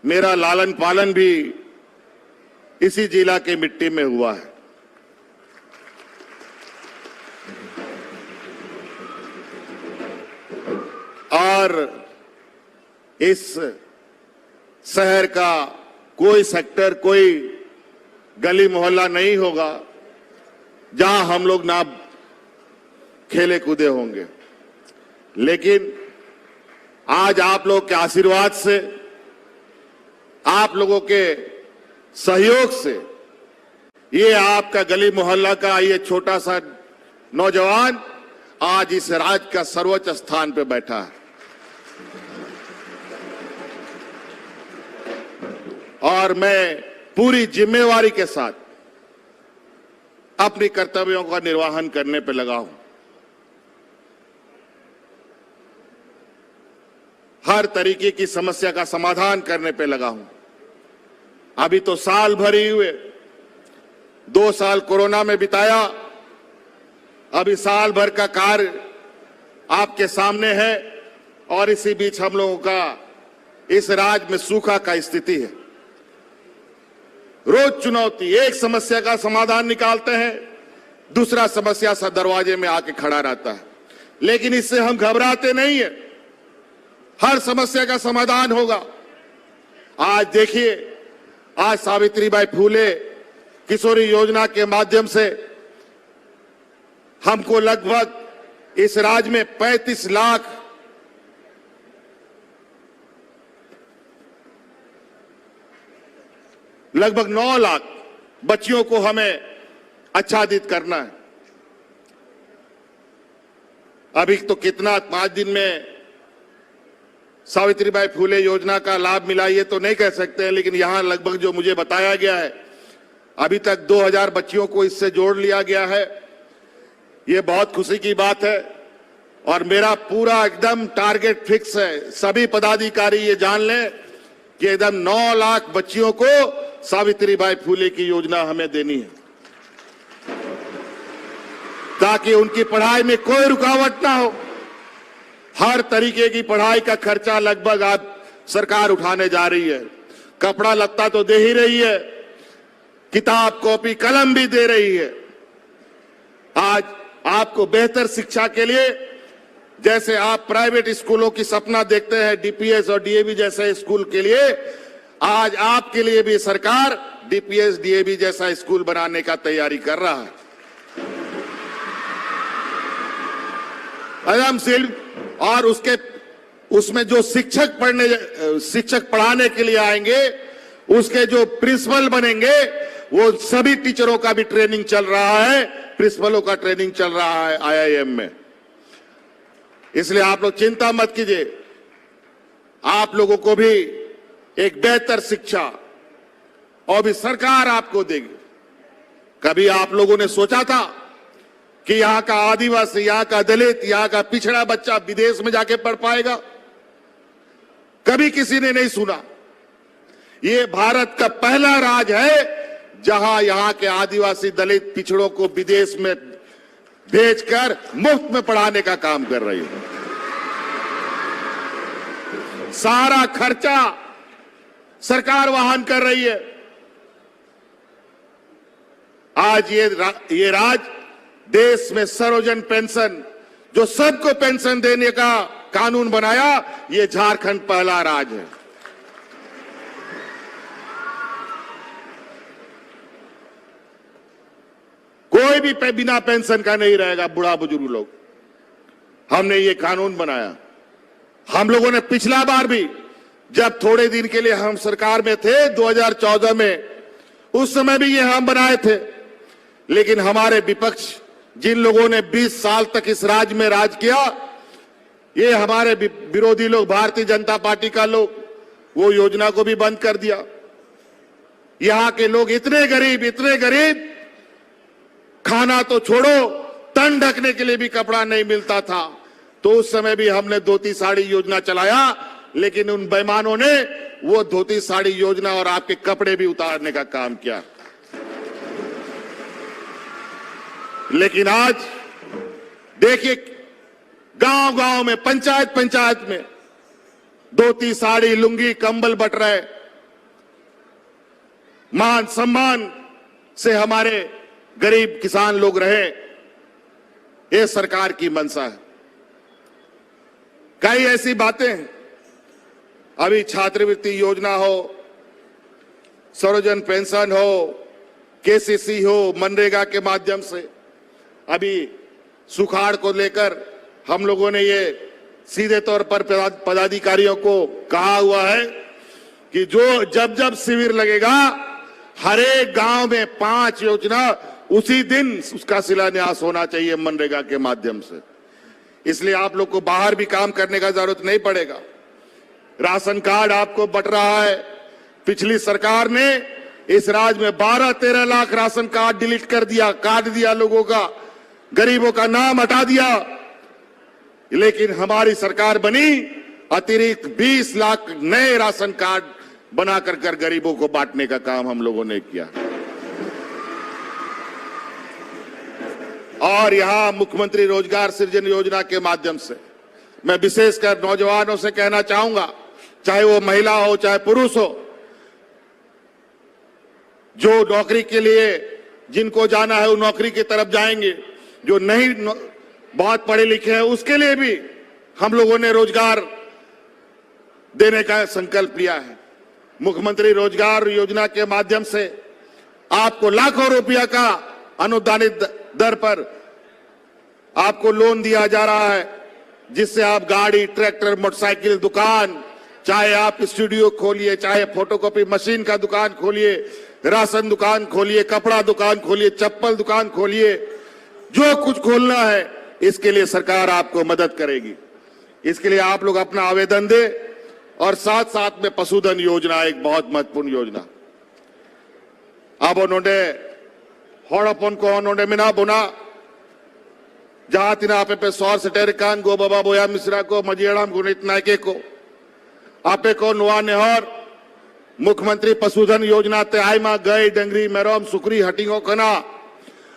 मेरा लालन पालन भी इसी जिला के मिट्टी में हुआ है। और इस शहर का कोई सेक्टर, कोई गली मोहल्ला नहीं होगा जहां हम लोग ना खेले कूदे होंगे। लेकिन आज आप लोग के आशीर्वाद से, आप लोगों के सहयोग से ये आपका गली मोहल्ला का ये छोटा सा नौजवान आज इस राज्य का सर्वोच्च स्थान पे बैठा है। और मैं पूरी जिम्मेवारी के साथ अपने कर्तव्यों का निर्वहन करने पे लगा हूं। हर तरीके की समस्या का समाधान करने पे लगा हूं। अभी तो साल भर ही हुए, 2 साल कोरोना में बिताया, अभी साल भर का कार्य आपके सामने है। और इसी बीच हम लोगों का इस राज्य में सूखा का स्थिति है। रोज चुनौती, एक समस्या का समाधान निकालते हैं, दूसरा समस्या सा दरवाजे में आके खड़ा रहता है। लेकिन इससे हम घबराते नहीं है, हर समस्या का समाधान होगा। आज देखिए, आज सावित्रीबाई फूले किशोरी योजना के माध्यम से हमको लगभग इस राज्य में 35 लाख लगभग 9 लाख बच्चियों को हमें आच्छादित करना है। अभी तो कितना 5 दिन में सावित्रीबाई फूले योजना का लाभ मिला ये तो नहीं कह सकते हैं, लेकिन यहां लगभग जो मुझे बताया गया है, अभी तक 2000 बच्चियों को इससे जोड़ लिया गया है। ये बहुत खुशी की बात है। और मेरा पूरा एकदम टारगेट फिक्स है, सभी पदाधिकारी ये जान लें कि एकदम 9 लाख बच्चियों को सावित्रीबाई फूले की योजना हमें देनी है, ताकि उनकी पढ़ाई में कोई रुकावट ना हो। हर तरीके की पढ़ाई का खर्चा लगभग आज सरकार उठाने जा रही है। कपड़ा लत्ता तो दे ही रही है, किताब कॉपी कलम भी दे रही है। आज आपको बेहतर शिक्षा के लिए, जैसे आप प्राइवेट स्कूलों की सपना देखते हैं, डीपीएस और डीएवी जैसे स्कूल के लिए, आज आपके लिए भी सरकार डीपीएस डीएवी जैसा स्कूल बनाने का तैयारी कर रहा है। एकदम सिर्फ, और उसमें जो शिक्षक पढ़ाने के लिए आएंगे, उसके जो प्रिंसिपल बनेंगे, वो सभी टीचरों का भी ट्रेनिंग चल रहा है, प्रिंसिपलों का ट्रेनिंग चल रहा है आईआईएम में। इसलिए आप लोग चिंता मत कीजिए, आप लोगों को भी एक बेहतर शिक्षा और भी सरकार आपको देगी। कभी आप लोगों ने सोचा था कि यहां का आदिवासी, यहां का दलित, यहां का पिछड़ा बच्चा विदेश में जाके पढ़ पाएगा? कभी किसी ने नहीं सुना। ये भारत का पहला राज्य है जहां यहां के आदिवासी, दलित, पिछड़ों को विदेश में भेजकर मुफ्त में पढ़ाने का काम कर रही है। सारा खर्चा सरकार वहन कर रही है। आज ये राज्य देश में सर्वजन पेंशन, जो सबको पेंशन देने का कानून बनाया, ये झारखंड पहला राज्य है। कोई भी बिना पेंशन का नहीं रहेगा, बूढ़ा बुजुर्ग लोग। हमने ये कानून बनाया। हम लोगों ने पिछला बार भी, जब थोड़े दिन के लिए हम सरकार में थे 2014 में, उस समय भी ये हम बनाए थे। लेकिन हमारे विपक्ष, जिन लोगों ने 20 साल तक इस राज्य में राज किया, ये हमारे विरोधी लोग, भारतीय जनता पार्टी का लोग, वो योजना को भी बंद कर दिया। यहां के लोग इतने गरीब, खाना तो छोड़ो, तन ढकने के लिए भी कपड़ा नहीं मिलता था। तो उस समय भी हमने धोती साड़ी योजना चलाया, लेकिन उन बेईमानों ने वो धोती साड़ी योजना और आपके कपड़े भी उतारने का काम किया। लेकिन आज देखिए, गांव-गांव में, पंचायत में धोती साड़ी, लुंगी, कंबल बट रहे। मान सम्मान से हमारे गरीब किसान लोग रहे, ये सरकार की मंशा है। कई ऐसी बातें हैं, अभी छात्रवृत्ति योजना हो, सर्वजन पेंशन हो, केसीसी हो, मनरेगा के माध्यम से, अभी सुखाड़ को लेकर हम लोगों ने ये सीधे तौर पर पदाधिकारियों को कहा हुआ है कि जो जब जब शिविर लगेगा हर एक गांव में 5 योजना उसी दिन उसका शिलान्यास होना चाहिए मनरेगा के माध्यम से। इसलिए आप लोग को बाहर भी काम करने का जरूरत नहीं पड़ेगा। राशन कार्ड आपको बट रहा है। पिछली सरकार ने इस राज्य में 12-13 लाख राशन कार्ड डिलीट कर दिया, काट दिया, लोगों का, गरीबों का नाम हटा दिया। लेकिन हमारी सरकार बनी, अतिरिक्त 20 लाख नए राशन कार्ड बनाकर कर गरीबों को बांटने का काम हम लोगों ने किया। और यहां मुख्यमंत्री रोजगार सृजन योजना के माध्यम से मैं विशेषकर नौजवानों से कहना चाहूंगा, चाहे वो महिला हो चाहे पुरुष हो, जो नौकरी के लिए जिनको जाना है वो नौकरी की तरफ जाएंगे, जो नहीं बहुत पढ़े लिखे हैं उसके लिए भी हम लोगों ने रोजगार देने का संकल्प लिया है। मुख्यमंत्री रोजगार योजना के माध्यम से आपको लाखों रुपया का अनुदानित दर पर आपको लोन दिया जा रहा है, जिससे आप गाड़ी, ट्रैक्टर, मोटरसाइकिल, दुकान, चाहे आप स्टूडियो खोलिए, चाहे फोटोकॉपी मशीन का दुकान खोलिए, राशन दुकान खोलिए, कपड़ा दुकान खोलिए, चप्पल दुकान खोलिए, जो कुछ खोलना है इसके लिए सरकार आपको मदद करेगी। इसके लिए आप लोग अपना आवेदन दे। और साथ साथ में पशुधन योजना एक बहुत महत्वपूर्ण योजना। अब उन्होंने हड़पन को उन्होंने मिना बुना जहां तिना पे सौर सटेर कान गो बाबा बोया मिश्रा को मजियाड़ाम गुणित नायके को आपे को नुआ नेहर मुख्यमंत्री पशुधन योजना ते आई मा गई डंगरी मेरोम सुकरी हटिंगो कना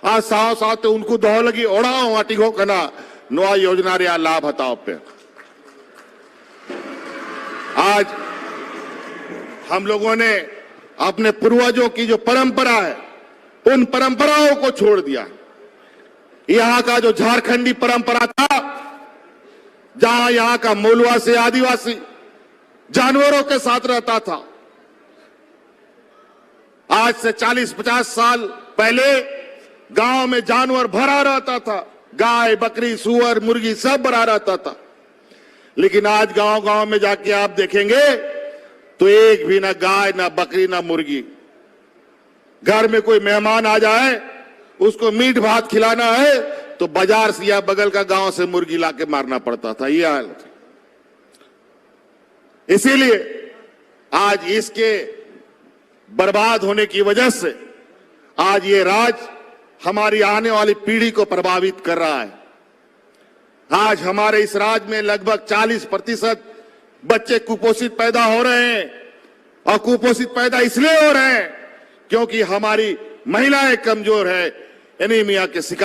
आज साव साथ उनको दो लगी ओढ़ाओ हटिंगो कना नुआ योजना रे लाभ हताओ पे। आज हम लोगों ने अपने पूर्वजों की जो परंपरा है उन परंपराओं को छोड़ दिया। यहां का जो झारखंडी परंपरा था, जहां यहां का मूलवा से आदिवासी जानवरों के साथ रहता था, आज से 40-50 साल पहले गांव में जानवर भरा रहता था, गाय, बकरी, सुअर, मुर्गी सब भरा रहता था। लेकिन आज गांव-गांव में जाके आप देखेंगे तो एक भी ना गाय, ना बकरी, ना मुर्गी। घर में कोई मेहमान आ जाए, उसको मीट भात खिलाना है तो बाजार से या बगल का गांव से मुर्गी लाके मारना पड़ता था। ये हाल। इसीलिए आज इसके बर्बाद होने की वजह से आज ये राज हमारी आने वाली पीढ़ी को प्रभावित कर रहा है। आज हमारे इस राज्य में लगभग 40% बच्चे कुपोषित पैदा हो रहे हैं। और कुपोषित पैदा इसलिए हो रहे हैं क्योंकि हमारी महिलाएं कमजोर है, एनीमिया के शिकार